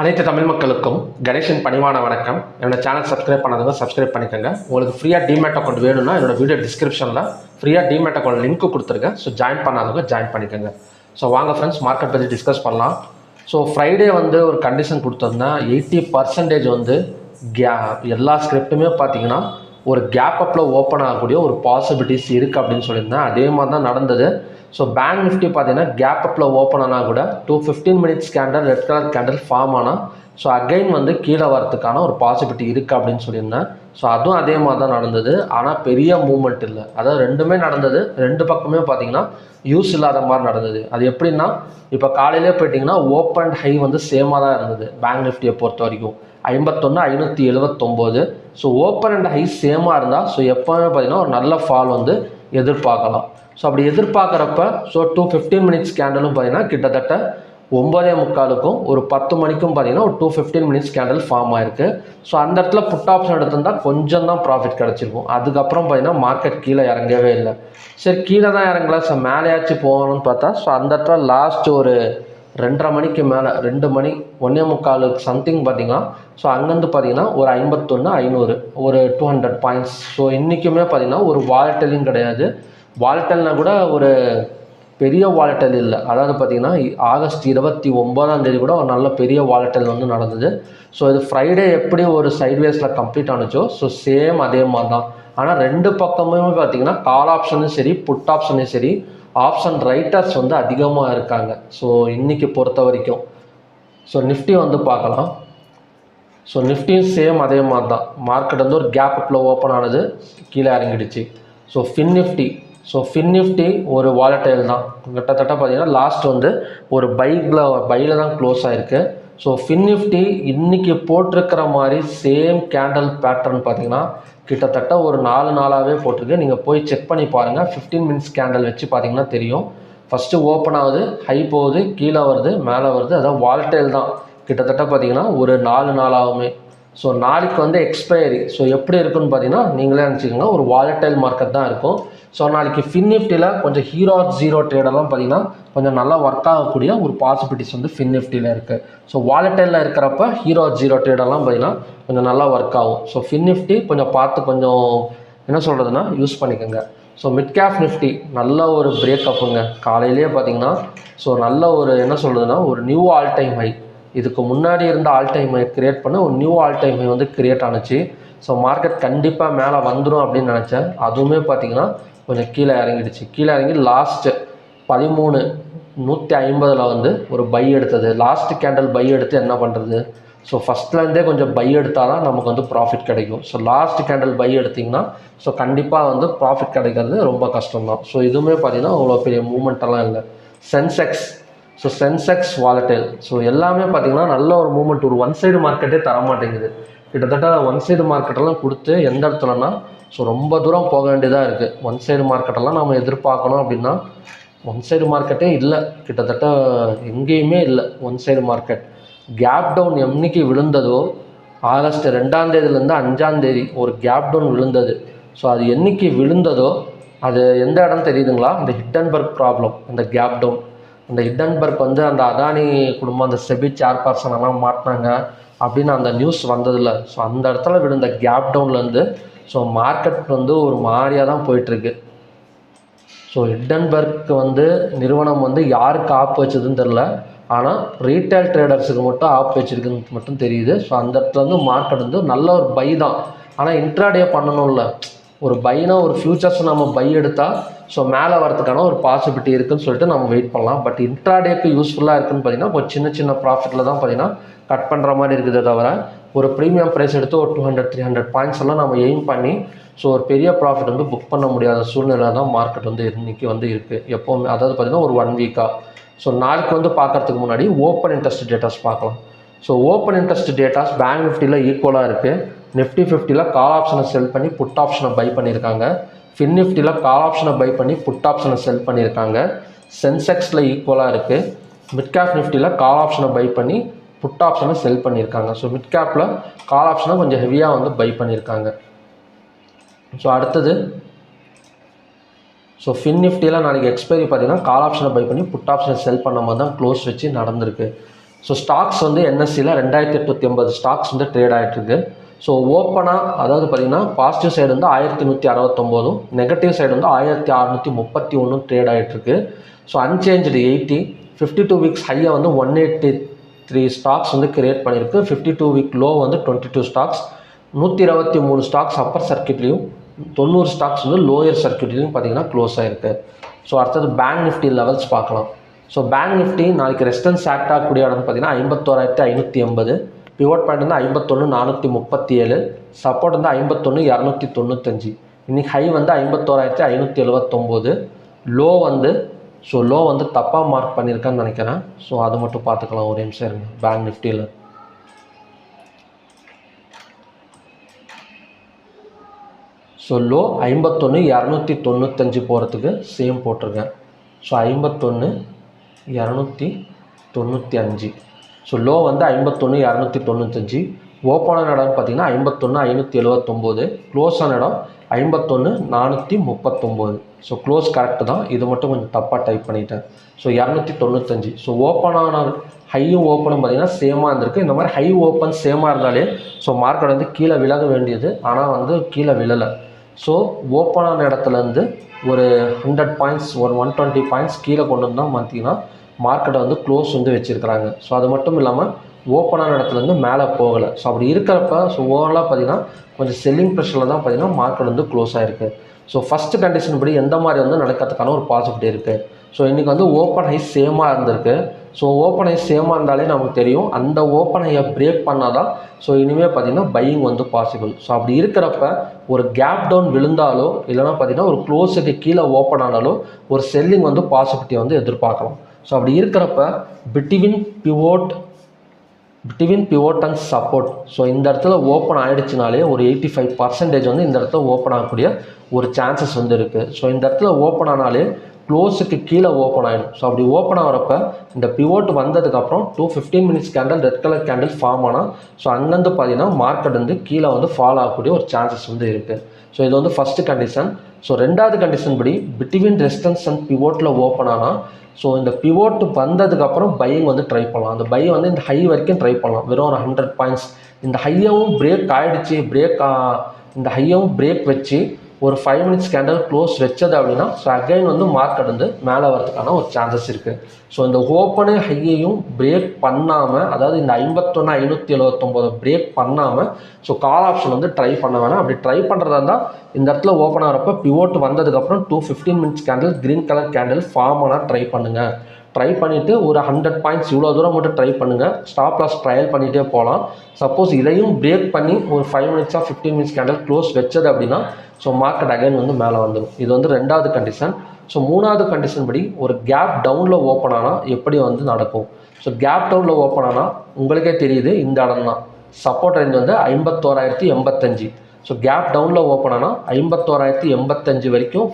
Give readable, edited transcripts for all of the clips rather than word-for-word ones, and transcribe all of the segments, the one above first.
அனைத்து தமிழ் மக்களுக்கும் கணேஷின் பணிவான வணக்கம். என்னோட சேனல் சப்ஸ்கிரைப் பண்ணாதவங்க சப்ஸ்கிரைப் பண்ணிக்கோங்க. உங்களுக்கு ஃப்ரீயாக டிமேட் அக்கௌண்ட் வேணும்னா என்னோட வீடியோ டிஸ்கிரிப்ஷனில் ஃப்ரீயாக டிமேட் அக்கௌண்ட் லிங்க் கொடுத்துருக்கேன். ஸோ ஜாயின் பண்ணாதவங்க ஜாயின் பண்ணிக்கோங்க. ஸோ வாங்க ஃப்ரெண்ட்ஸ், மார்க்கெட் பற்றி டிஸ்கஸ் பண்ணலாம். ஸோ ஃப்ரைடே ஒரு கண்டிஷன் கொடுத்துருந்தேன். 80% எல்லா ஸ்கிரிப்ட்டுமே பார்த்தீங்கன்னா ஒரு கேப் அப்பில் ஓப்பன் ஆகக்கூடிய ஒரு பாசிபிலிட்டிஸ் இருக்குது அப்படின்னு சொல்லியிருந்தேன். அதே மாதிரி தான் நடந்தது. ஸோ பேங்க் நிஃப்டி பார்த்தீங்கன்னா கேப் அப்பில் ஓப்பன் ஆனால் கூட 215 minutes candle red colour candle form ஆனால் ஸோ அகைன் கீழே வரதுக்கான ஒரு பாசிபிலிட்டி இருக்குது அப்படின்னு சொல்லியிருந்தேன். ஸோ அதுவும் அதே மாதிரி தான் நடந்தது. ஆனால் பெரிய மூவ்மெண்ட் இல்லை. அதாவது ரெண்டுமே நடந்தது, ரெண்டு பக்கமே பார்த்தீங்கன்னா யூஸ் இல்லாத மாதிரி நடந்தது. அது எப்படின்னா, இப்போ காலையிலே போயிட்டிங்கன்னா ஓப்பன் ஹை சேமாக தான் இருந்தது. பேங்க் நிஃப்டியை பொறுத்த வரைக்கும் 51,579. ஸோ ஓப்பன் அண்ட் ஹை சேமாக இருந்தால் ஸோ எப்போவுமே பார்த்தீங்கன்னா ஒரு நல்ல ஃபால் எதிர்பார்க்கலாம். ஸோ அப்படி எதிர்பார்க்குறப்ப 215 மினிட்ஸ் கேண்டலும் பார்த்தீங்கன்னா கிட்டத்தட்ட 9:45க்கும் ஒரு 10 மணிக்கும் பார்த்தீங்கன்னா ஒரு 215 மினிட்ஸ் கேண்டல் ஃபார்ம் ஆயிருக்கு. ஸோ அந்த இடத்துல புட் ஆப்ஷன் எடுத்திருந்தால் கொஞ்சம் தான் ப்ராஃபிட் கிடச்சிருக்கும். அதுக்கப்புறம் பார்த்தீங்கன்னா மார்க்கெட் கீழே இறங்கவே இல்லை. சரி, கீழே தான் இறங்கல, ஸோ மேலேயாச்சும் போகணும்னு பார்த்தா ஸோ அந்த இடத்துல லாஸ்ட் ஒரு 2:30 மணிக்கு மேலே 2 மணி 1:45 சம்திங் பார்த்தீங்கன்னா ஸோ அங்கேருந்து பார்த்தீங்கன்னா ஒரு 51,500 ஒரு 200 பாயிண்ட்ஸ். ஸோ இன்றைக்குமே பார்த்தீங்கன்னா ஒரு வாலட்டிலும் கிடையாது. வாலட்டல்னா கூட ஒரு பெரிய வாலட்டல் இல்லை. அதாவது பார்த்தீங்கன்னா ஆகஸ்ட் 29 கூட ஒரு நல்ல பெரிய வாலட்டல் நடந்தது. ஸோ இது ஃப்ரைடே எப்படி ஒரு சைட்வேஸில் கம்ப்ளீட் ஆனுச்சோ ஸோ சேம் அதே மாதிரி தான். ஆனால் ரெண்டு பக்கமுமே பார்த்தீங்கன்னா கால் ஆப்ஷனும் சரி புட் ஆப்ஷனும் சரி ஆப்ஷன் ரைட்டர்ஸ் அதிகமாக இருக்காங்க. ஸோ இன்றைக்கி பொறுத்த வரைக்கும் ஸோ நிஃப்டி பார்க்கலாம். ஸோ நிஃப்டியும் சேம் அதே மாதிரி தான். மார்க்கெட் ஒரு கேப் அப்பில் ஓப்பன் ஆனது, கீழே இறங்கிடுச்சு. ஸோ ஃபின் நிஃப்டி ஒரு வாலட்டைல் தான். கிட்டத்தட்ட பார்த்தீங்கன்னா லாஸ்ட் ஒரு பையில் தான் க்ளோஸ் ஆகிருக்கு. ஸோ ஃபின் நிஃப்டி இன்றைக்கி போட்டிருக்கிற மாதிரி சேம் கேண்டல் பேட்டர்ன் பார்த்தீங்கன்னா கிட்டத்தட்ட ஒரு 4 நாளாகவே போட்டிருக்கு. நீங்கள் போய் செக் பண்ணி பாருங்கள். 15 மினிட்ஸ் கேண்டல் வச்சு பார்த்தீங்கன்னா தெரியும். ஃபஸ்ட்டு ஓப்பன் ஆகுது, ஹை போகுது, கீழே வருது, மேலே வருது. அதான் வாலட்டைல் தான். கிட்டத்தட்ட பார்த்தீங்கன்னா ஒரு 4 நாளாகுமே. ஸோ நாளைக்கு எக்ஸ்பைரி ஸோ எப்படி இருக்குன்னு பார்த்தீங்கன்னா நீங்களே நினச்சிக்கோங்க, ஒரு வாலட்டைல் மார்க்கெட் தான் இருக்கும். ஸோ நாளைக்கு ஃபின் நிஃப்டியில் கொஞ்சம் ஹீரோ ஜீரோ ட்ரேடெல்லாம் பார்த்தீங்கன்னா கொஞ்சம் நல்லா ஒர்க் ஆகக்கூடிய ஒரு பாசிபிலிட்டிஸ் ஃபின் நிஃப்டியில் இருக்குது. ஸோ வாலட்டைலில் இருக்கிறப்ப ஹீரோ ஜீரோ ட்ரேடெல்லாம் பார்த்தீங்கன்னா கொஞ்சம் நல்லா ஒர்க் ஆகும். ஸோ ஃபின் நிஃப்டி கொஞ்சம் பார்த்து கொஞ்சம் என்ன சொல்கிறதுனா யூஸ் பண்ணிக்கோங்க. ஸோ மிட் கேப் நிஃப்டி நல்ல ஒரு பிரேக்கப்புங்க. காலையிலேயே பார்த்தீங்கன்னா ஸோ நல்ல ஒரு என்ன சொல்கிறதுனா ஒரு நியூ ஆல் டைம் ஹை, இதுக்கு முன்னாடி இருந்த ஆல் டைம் ஹை கிரியேட் பண்ண ஒரு new all time high create ஆணுச்சு. ஸோ மார்க்கெட் கண்டிப்பாக மேலே வந்துடும் அப்படின்னு நினச்சேன். அதுவுமே பார்த்தீங்கன்னா கொஞ்சம் கீழே இறங்கிடுச்சு. கீழே இறங்கி லாஸ்ட்டு 13,150 ஒரு பை எடுத்தது. லாஸ்ட் கேண்டல் பை எடுத்து என்ன பண்ணுறது? ஸோ ஃபஸ்ட்லேருந்தே கொஞ்சம் பை எடுத்தால் தான் நமக்கு ப்ராஃபிட் கிடைக்கும். ஸோ லாஸ்ட் கேண்டல் பை எடுத்திங்கன்னா ஸோ கண்டிப்பாக ப்ராஃபிட் கிடைக்கிறது ரொம்ப கஷ்டம்தான். ஸோ இதுவுமே பார்த்தீங்கன்னா அவ்வளோ பெரிய மூமெண்ட்டெல்லாம் இல்லை. Sensex volatile. ஸோ எல்லாமே பார்த்தீங்கன்னா நல்ல ஒரு மூமெண்ட். ஒரு ஒன் சைடு மார்க்கெட்டே தரமாட்டேங்குது. கிட்டத்தட்ட ஒன் சைடு மார்க்கெட்டெல்லாம் கொடுத்து எந்த இடத்துலனா ஸோ ரொம்ப தூரம் போக வேண்டியதாக இருக்குது. ஒன் சைடு மார்க்கெட்டெல்லாம் நம்ம எதிர்பார்க்கணும் அப்படின்னா ஒன் சைடு மார்க்கெட்டே இல்லை. கிட்டத்தட்ட எங்கேயுமே இல்லை one side market. Gap down என்னைக்கு விழுந்ததோ ஆகஸ்ட் 2 5 ஒரு கேப் டவுன் விழுந்தது. ஸோ அது என்னைக்கு விழுந்ததோ அது எந்த இடம் தெரியுதுங்களா? அந்த ஹிண்டன்பர்க் ப்ராப்ளம். அந்த கேப் டவுன், அந்த ஹிண்டன்பர்க் அந்த அதானி குடும்பம் அந்த செபி சேர்பர்சன் எல்லாம் மாட்டினாங்க அப்படின்னு அந்த நியூஸ் வந்ததில்ல. ஸோ அந்த இடத்துல விழுந்த கேப் டவுன்லேருந்து ஸோ மார்க்கெட் ஒரு மாதிரியாக தான் போயிட்டுருக்கு. ஸோ ஹிண்டன்பர்க் நிறுவனம் யாருக்கு ஆப் வச்சதுன்னு தெரில. ஆனால் ரீட்டைல் ட்ரேடர்ஸுக்கு மட்டும் ஆப் வச்சுருக்குன்னு மட்டும் தெரியுது. ஸோ அந்த இடத்துல மார்க்கெட் நல்ல ஒரு பை தான். ஆனால் இன்ட்ராடே பண்ணணும்ல. ஒரு பைனா ஒரு ஃபியூச்சர்ஸ் நம்ம பை எடுத்தால் ஸோ மேலே வரதுக்கான ஒரு பாசிபிலிட்டி இருக்குதுன்னு சொல்லிட்டு நம்ம வெயிட் பண்ணலாம். பட் இன்ட்ராடேக்கு யூஸ்ஃபுல்லாக இருக்குதுன்னு பார்த்தீங்கன்னா ஒரு சின்ன ப்ராஃபிட்டில் தான் பார்த்தீங்கன்னா கட் பண்ணுற மாதிரி இருக்குதே தவிர ஒரு ப்ரீமியம் ப்ரைஸ் எடுத்து ஒரு 200-300 பாயிண்ட்ஸ் எல்லாம் நம்ம எய்ம் பண்ணி ஸோ ஒரு பெரிய ப்ராஃபிட் புக் பண்ண முடியாத சூழ்நிலை தான் மார்க்கெட் இன்றைக்கி இருக்குது எப்போவுமே. அதாவது பார்த்திங்கன்னா ஒரு 1 வீக்காக. ஸோ நாளைக்கு பார்க்குறதுக்கு முன்னாடி ஓப்பன் இன்ட்ரெஸ்ட் டேட்டாஸ் பார்க்கலாம். So open interest datas bank நிஃப்டியில் ஈக்குவலாக இருக்குது. நிஃப்டி 50ல் கால் ஆப்ஷனை செல் பண்ணி புட் ஆப்ஷனை பை பண்ணியிருக்காங்க. ஃபின் நிஃப்டியில் கால் ஆப்ஷனை பை பண்ணி புட் ஆப்ஷனை செல் பண்ணியிருக்காங்க. சென்செக்ஸில் ஈக்குவலாக இருக்குது. மிட் கேப் நிஃப்டியில் கால் ஆப்ஷனை பை பண்ணி புட் ஆப்ஷனை செல் பண்ணியிருக்காங்க. ஸோ மிட் கேப்பில் கால் ஆப்ஷனை கொஞ்சம் ஹெவியாக பை பண்ணியிருக்காங்க. ஸோ அடுத்தது ஸோ ஃபின் நிஃப்டியில் நாளைக்கு எக்ஸ்பைரி பார்த்தீங்கன்னா கால் ஆப்ஷனை பை பண்ணி புட் ஆப்ஷனை செல் பண்ண மாதிரி தான் க்ளோஸ் வச்சு நடந்திருக்கு. ஸோ ஸ்டாக்ஸ் வந்து என்எஸ்சியில் 2880 ஸ்டாக்ஸ் வந்து ட்ரேட் ஆகிட்டுருக்கு. ஸோ ஓப்பனாக அதாவது பார்த்திங்கன்னா பாசிட்டிவ் சைடு வந்து 1169, நெகட்டிவ் சைடு வந்து 1631 ட்ரேட் ஆகிட்டுருக்கு. ஸோ அன்சேஞ்சு 80, 52 வீக்ஸ் ஹையை வந்து 183 ஸ்டாக்ஸ் வந்து கிரியேட் பண்ணியிருக்கு. 52 வீக் லோ வந்து 22 ஸ்டாக்ஸ், 123 ஸ்டாக்ஸ் அப்பர் சர்க்கியூட்லேயும் 90 ஸ்டாக்ஸ் வந்து லோயர் சர்க்கியூட்லேயும் பார்த்திங்கன்னா க்ளோஸ் ஆகிருக்கு. ஸோ அடுத்தது பேங்க் நிஃப்டி லெவல்ஸ் பார்க்கலாம். ஸோ பேங்க் நிஃப்டி நாளைக்கு ரெசிஸ்டன்ஸ் ஆக்ட் ஆகக்கூடிய இடம் பார்த்தீங்கன்னா 51,580, பிவோட் பாயிண்ட் வந்து 51,437, சப்போர்ட் வந்து 51,295. இன்றைக்கி ஹை வந்து 51,579, லோ வந்து லோ வந்து தப்பாக மார்க் பண்ணியிருக்கான்னு நினைக்கிறேன். ஸோ அது மட்டும் பார்த்துக்கலாம், ஒரு நிமிஷம் இருங்க. பேங்க் நிஃப்டியில் ஸோ லோ 51,295 போகிறதுக்கு சேம் போட்டிருக்கேன். ஸோ 51,295. ஸோ லோ வந்து 51,295, ஓப்பனான இடம் பார்த்தீங்கன்னா 51,579, க்ளோஸான இடம் 51,439. ஸோ க்ளோஸ் கரெக்டு தான், இது மட்டும் கொஞ்சம் தப்பாக டைப் பண்ணிட்டேன். ஸோ 295. ஸோ ஓப்பனான ஹையும் ஓப்பனும் பார்த்திங்கன்னா சேமாக இருந்திருக்கு. இந்த மாதிரி ஹை ஓப்பன் சேமாக இருந்தாலே ஸோ மார்க்கெட் வந்து கீழே விலக வேண்டியது, ஆனால் வந்து கீழே விழலை. ஸோ ஓப்பனான இடத்துலேருந்து ஒரு 100 பாயிண்ட்ஸ், ஒரு 120 பாயிண்ட்ஸ் கீழே கொண்டு வந்தால் பார்த்தீங்கன்னா மார்க்கெட்டை வந்து க்ளோஸ் வந்து வச்சுருக்கிறாங்க. ஸோ அது மட்டும் இல்லாமல் ஓப்பனான இடத்துலேருந்து மேலே போகலை. ஸோ அப்படி இருக்கிறப்ப ஸோ ஓவராலாக பார்த்திங்கன்னா கொஞ்சம் செல்லிங் ப்ரெஷரில் தான் பார்த்திங்கன்னா மார்க்கெட் வந்து க்ளோஸ் ஆகிருக்கு. ஸோ ஃபஸ்ட்டு கண்டிஷன் படி எந்த மாதிரி வந்து நடக்கிறதுக்கான ஒரு பாசிபிலிட்டி இருக்குது. ஸோ இன்றைக்கி வந்து ஓப்பன் ஹை சேமாக இருந்திருக்கு. ஸோ ஓப்பன் ஹை சேமாக இருந்தாலே நமக்கு தெரியும், அந்த ஓப்பன் ஹையை பிரேக் பண்ணால் தான் ஸோ இனிமேல் பார்த்திங்கன்னா பையிங் வந்து பாசிபிள். ஸோ அப்படி இருக்கிறப்ப ஒரு கேப் டவுன் விழுந்தாலோ இல்லைனா பார்த்திங்கன்னா ஒரு க்ளோஸுக்கு கீழே ஓப்பன் ஆனாலோ ஒரு செல்லிங் வந்து பாசிபிலிட்டி வந்து எதிர்பார்க்கலாம். ஸோ அப்படி இருக்கிறப்ப between pivot and support, so இந்த இடத்துல ஓப்பன் ஆகிடுச்சினாலே ஒரு 85% வந்து இந்த இடத்துல ஓப்பன் ஆகக்கூடிய ஒரு சான்சஸ் வந்து இருக்குது. ஸோ இந்த இடத்துல ஓப்பன் ஆனாலே க்ளோஸுக்கு கீழே ஓப்பன் ஆகிடும். ஸோ அப்படி ஓப்பன் ஆகிறப்ப இந்த பிவோட் வந்ததுக்கப்புறம் 15 minutes candle red colour candle form ஆனால் ஸோ அங்கேருந்து பார்த்தீங்கன்னா மார்க்கெட் வந்து கீழே வந்து ஃபாலோ ஆகக்கூடிய ஒரு சான்சஸ் வந்து இருக்குது. ஸோ இது வந்து ஃபஸ்ட்டு கண்டிஷன். ஸோ ரெண்டாவது கண்டிஷன் படி பிட்வீன் ரெசிஸ்டன்ஸ் அண்ட் பிவோட்டில் ஓப்பன் ஆனால் ஸோ இந்த பிவோட் வந்ததுக்கப்புறம் பையிங் வந்து ட்ரை பண்ணலாம். அந்த பை வந்து இந்த ஹை வரைக்கும் ட்ரை பண்ணலாம், வெறும் ஒரு 100 பாயிண்ட்ஸ். இந்த ஹையவும் பிரேக் ஆகிடுச்சு, இந்த ஹையவும் பிரேக் வச்சு ஒரு 5 மினிட்ஸ் கேண்டில் க்ளோஸ் வச்சது அப்படின்னா ஸோ அகைன் வந்து மார்க்கெட் வந்து மேலே வரதுக்கான ஒரு சான்சஸ் இருக்குது. ஸோ இந்த ஓப்பனு ஹையையும் பிரேக் பண்ணாமல், அதாவது இந்த 51,579 பிரேக் பண்ணாமல் ஸோ கால் ஆப்ஷன் வந்து ட்ரை பண்ண வேணாம். அப்படி ட்ரை பண்ணுறதா இருந்தால் இந்த இடத்துல ஓப்பன் ஆகிறப்ப பிவோட் வந்ததுக்கப்புறம் 15 minutes candle green colour candle form ஆனால் ட்ரை பண்ணுங்கள். ட்ரை பண்ணிவிட்டு ஒரு 100 பாயிண்ட்ஸ் இவ்வளோ தூரம் மட்டும் ட்ரை பண்ணுங்கள். ஸ்டாப் லாஸ் ட்ரையல் பண்ணிகிட்டே போகலாம். சப்போஸ் இதையும் பிரேக் பண்ணி ஒரு 5 மினிட்ஸாக 15 மினிட்ஸ் கேண்டில் க்ளோஸ் வச்சது அப்படின்னா ஸோ மார்க்கெட் அகைன் வந்து மேலே வந்துடும். இது வந்து ரெண்டாவது கண்டிஷன். ஸோ மூணாவது கண்டிஷன் படி ஒரு கேப் டவுனில் ஓப்பன் ஆனால் எப்படி வந்து நடக்கும். ஸோ கேப் டவுனில் ஓப்பன் ஆனால் உங்களுக்கே தெரியுது, இந்த இடம் தான் சப்போர்ட் ரேஞ்ச் வந்து 51,085. ஸோ கேப் டவுனில் ஓப்பன் ஆனால் 51,085 வரைக்கும்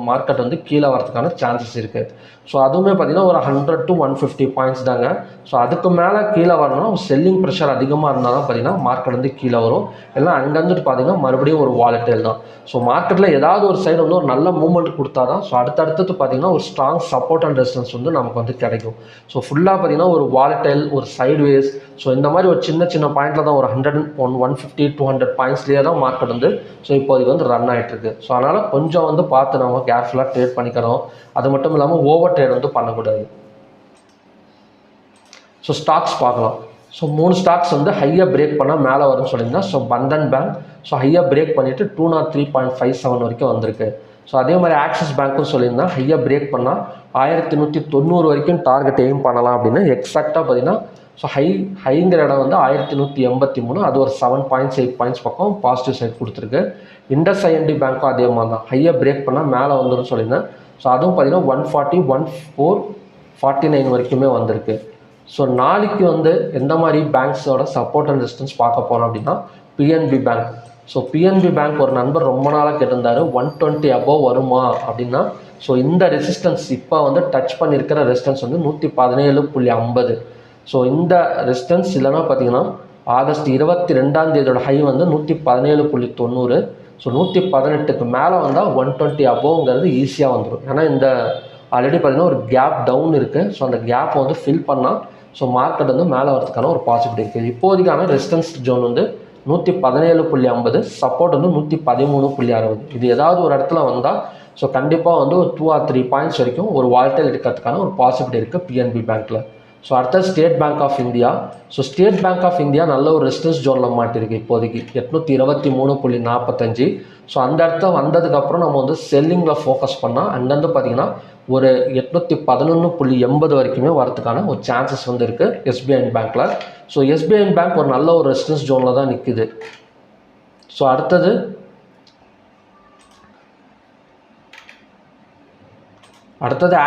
மார்க்கெட் வந்து கீழே வரதுக்கான சான்சஸ் இருக்குது. ஸோ அதுவுமே பார்த்திங்கன்னா ஒரு 100 to 150 பாயிண்ட்ஸ் தாங்க. ஸோ அதுக்கு மேலே கீழே வரணும்னா செல்லிங் ப்ரெஷர் அதிகமாக இருந்தால் தான் பார்த்திங்கன்னா மார்க்கெட் வந்து கீழே வரும். எல்லாம் அங்கேருந்துட்டு பார்த்திங்கன்னா மறுபடியும் ஒரு வாலட்டைல் தான். ஸோ மார்க்கெட்டில் ஏதாவது ஒரு சைடு வந்து ஒரு நல்ல மூவ்மெண்ட் கொடுத்தா தான் ஸோ அடுத்தடுத்து பார்த்திங்கன்னா ஒரு ஸ்ட்ராங் சப்போர்ட் அண்ட் ரெசிஸ்டன்ஸ் வந்து நமக்கு வந்து கிடைக்கும். ஸோ ஃபுல்லாக பார்த்திங்கன்னா ஒரு வாலட்டைல், ஒரு சைட்வேஸ், ஸோ இந்த மாதிரி ஒரு சின்ன சின்ன பாயிண்டில் தான் ஒரு 100, 150, 200 பாயிண்ட்ஸ்லேயே தான் மார்க்கெட் வந்து ஸோ இப்போதைக்கு வந்து ரன் ஆகிட்டுருக்கு. ஸோ அதனால் கொஞ்சம் வந்து பார்த்து நம்ம கேர்ஃபுல்லாக ட்ரேட் பண்ணிக்கிறோம். அது மட்டும் இல்லாமல் ஓவர் ட்ரேட் வந்து பண்ணக்கூடாது. ஸோ ஸ்டாக்ஸ் பார்க்கலாம். ஸோ 3 ஸ்டாக்ஸ் வந்து ஹையாக பிரேக் பண்ணால் மேலே வரும்னு சொல்லியிருந்தேன். ஸோ பந்தன் பேங்க் ஸோ ஹையாக பிரேக் பண்ணிவிட்டு 203.57 வரைக்கும் வந்திருக்கு. ஸோ அதே மாதிரி ஆக்சிஸ் பேங்க்கும் சொல்லியிருந்தேன், ஹையாக பிரேக் பண்ணால் 1190 வரைக்கும் டார்கெட் எய்ம் பண்ணலாம் அப்படின்னு. எக்ஸாக்டாக பார்த்தீங்கன்னா ஸோ ஹைங்கிற இடம் வந்து 1183, அது ஒரு 7 பாயிண்ட்ஸ் 8 பாயிண்ட்ஸ் பக்கம் பாசிட்டிவ் சைட் கொடுத்துருக்கு. இண்டஸ் ஐஎன்டி பேங்க்கும் அதே மாதிரி தான் ஹையாக பிரேக் பண்ணால் மேலே வந்துடும் சொல்லியிருந்தேன். ஸோ அதுவும் பார்த்தீங்கன்னா 140, 1449 வரைக்குமே வந்திருக்கு. ஸோ நாளைக்கு வந்து எந்த மாதிரி பேங்க்ஸோட சப்போர்ட் அண்ட் ரெசிஸ்டன்ஸ் பார்க்க போகிறோம் அப்படின்னா PNB bank. So PNB bank ஒரு நண்பர் ரொம்ப நாளாக கேட்டிருந்தார் 120 above வருமா அப்படின்னா. ஸோ இந்த ரெசிஸ்டன்ஸ் இப்போ வந்து டச் பண்ணியிருக்கிற ரெசிஸ்டன்ஸ் வந்து 117.50. ஸோ இந்த ரெசிஸ்டன்ஸ் இல்லைனா பார்த்தீங்கன்னா ஆகஸ்ட் 22 ஹை வந்து 117.90. ஸோ 118க்கு மேலே வந்தால் 120 அபோவ்ங்கிறது ஈஸியாக வந்துடும். ஏன்னா இந்த ஆல்ரெடி பார்த்தீங்கன்னா ஒரு கேப் டவுன் இருக்குது. ஸோ அந்த கேப்பை வந்து ஃபில் பண்ணால் ஸோ மார்க்கெட் வந்து மேலே வரதுக்கான ஒரு பாசிபிலிட்டி இருக்குது. இப்போதைக்கான ரெசிஸ்டன்ஸ் ஜோன் வந்து 117.50, சப்போர்ட் வந்து 113.60. இது ஏதாவது ஒரு இடத்துல வந்தால் ஸோ கண்டிப்பாக வந்து ஒரு 2 or 3 பாயிண்ட்ஸ் வரைக்கும் ஒரு வால்டைல் எடுக்கிறதுக்கான ஒரு பாசிபிலிட்டி இருக்குது பிஎன்பி பேங்க்கில். ஸோ அடுத்தது State Bank of India. So State Bank of India நல்ல ஒரு ரெசிஸ்டன்ஸ் ஜோனில் மாட்டிருக்கு இப்போதைக்கு 823.45. ஸோ அந்த இடத்துல வந்ததுக்கப்புறம் நம்ம வந்து செல்லிங்கில் ஃபோக்கஸ் பண்ணால் அங்கேருந்து பார்த்திங்கன்னா ஒரு 811.80 வரைக்குமே வரதுக்கான ஒரு சான்சஸ் வந்து இருக்குது எஸ்பிஐ பேங்க்கில். ஸோ எஸ்பிஐ பேங்க் ஒரு நல்ல ஒரு ரெசிஸ்டன்ஸ் ஜோனில் தான் நிற்குது. ஸோ அடுத்தது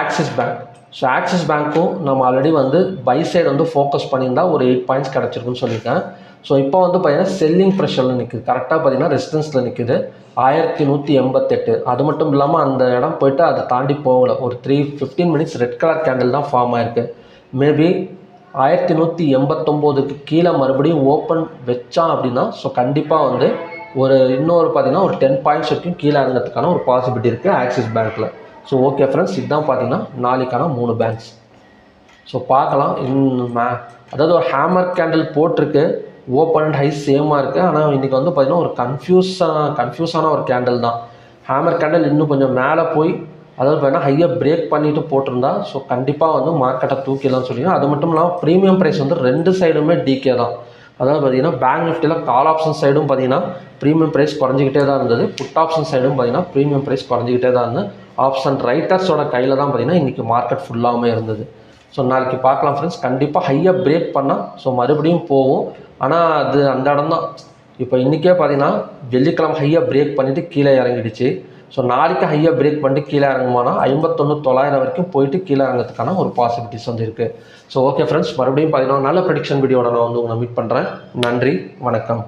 ஆக்சிஸ் பேங்க். ஸோ ஆக்சிஸ் பேங்க்கும் நம்ம ஆல்ரெடி வந்து பை சைடு வந்து ஃபோக்கஸ் பண்ணியிருந்தால் ஒரு 8 பாயிண்ட்ஸ் கிடச்சிருக்குன்னு சொல்லியிருக்கேன். ஸோ இப்போ வந்து பார்த்திங்கன்னா செல்லிங் ப்ரெஷரில் நிற்குது, கரெக்டாக பார்த்திங்கன்னா ரெசிஸ்டன்ஸில் நிற்குது 1188. அது மட்டும் இல்லாமல் அந்த இடம் போய்ட்டு அதை தாண்டி போகலை. ஒரு 3-15 மினிட்ஸ் ரெட் கலர் கேண்டில் தான் ஃபார்ம் ஆகிருக்கு. மேபி 1189க்கு கீழே மறுபடியும் ஓப்பன் வச்சான் அப்படின்னா ஸோ கண்டிப்பாக வந்து இன்னொரு பார்த்திங்கன்னா ஒரு 10 பாயிண்ட்ஸ் வரைக்கும் கீழே இறங்கிறதுக்கான ஒரு பாசிபிலிட்டி இருக்குது ஆக்சிஸ் பேங்க்கில். ஸோ ஓகே ஃப்ரெண்ட்ஸ், இதுதான் பார்த்தீங்கன்னா நாளைக்கான 3 பேங்க்ஸ். ஸோ பார்க்கலாம். அதாவது ஒரு ஹேமர் கேண்டில் போட்டிருக்கு, ஓப்பன் அண்ட் ஹை சேமாக இருக்குது. ஆனால் இன்றைக்கி வந்து பார்த்திங்கன்னா ஒரு கன்ஃபியூஸான ஒரு கேண்டில் தான். ஹேமர் கேண்டில் இன்னும் கொஞ்சம் மேலே போய் அதாவது பார்த்தீங்கன்னா ஹையை பிரேக் பண்ணிவிட்டு போட்டிருந்தா ஸோ கண்டிப்பாக வந்து மார்க்கெட்டை தூக்கிடலாம்னு சொல்லிடுங்க. அது மட்டும் இல்லாமல் ப்ரீமியம் ப்ரைஸ் வந்து 2 சைடுமே டிகே தான். அதாவது பார்த்திங்கன்னா பேங்க் நிஃப்டியில் கால் ஆப்ஷன் சைடும் பார்த்திங்கன்னா ப்ரீமியம் ப்ரைஸ் குறைஞ்சிக்கிட்டே தான் இருந்தது. புட் ஆப்ஷன் சைடும் பார்த்திங்கன்னா ப்ரீமியம் ப்ரைஸ் குறைஞ்சிக்கிட்டே தான் இருந்தது. ஆப்ஷன் ரைட்டர்ஸோட கையில் தான் பார்த்திங்கன்னா இன்றைக்கி மார்க்கெட் ஃபுல்லாகவே இருந்தது. ஸோ நாளைக்கு பார்க்கலாம் ஃப்ரெண்ட்ஸ். கண்டிப்பாக ஹையை பிரேக் பண்ணால் ஸோ மறுபடியும் போகும். ஆனால் அது அந்த இடம் தான். இப்போ இன்றைக்கே பார்த்திங்கன்னா வெள்ளிக்கிழமை ஹையை பிரேக் பண்ணிவிட்டு கீழே இறங்கிடுச்சு. ஸோ நாளைக்கு ஹையை பிரேக் பண்ணிட்டு கீழே இறங்குமானா 51,900 வரைக்கும் போயிட்டு கீழே இறங்கிறதுக்கான ஒரு பாசிபிலிட்டிஸ் வந்து இருக்குது. ஸோ ஓகே ஃப்ரெண்ட்ஸ், மறுபடியும் பார்த்திங்கன்னா நல்ல ப்ரெடிக்ஷன் வீடியோட நான் வந்து உங்களை மீட் பண்ணுறேன். நன்றி, வணக்கம்.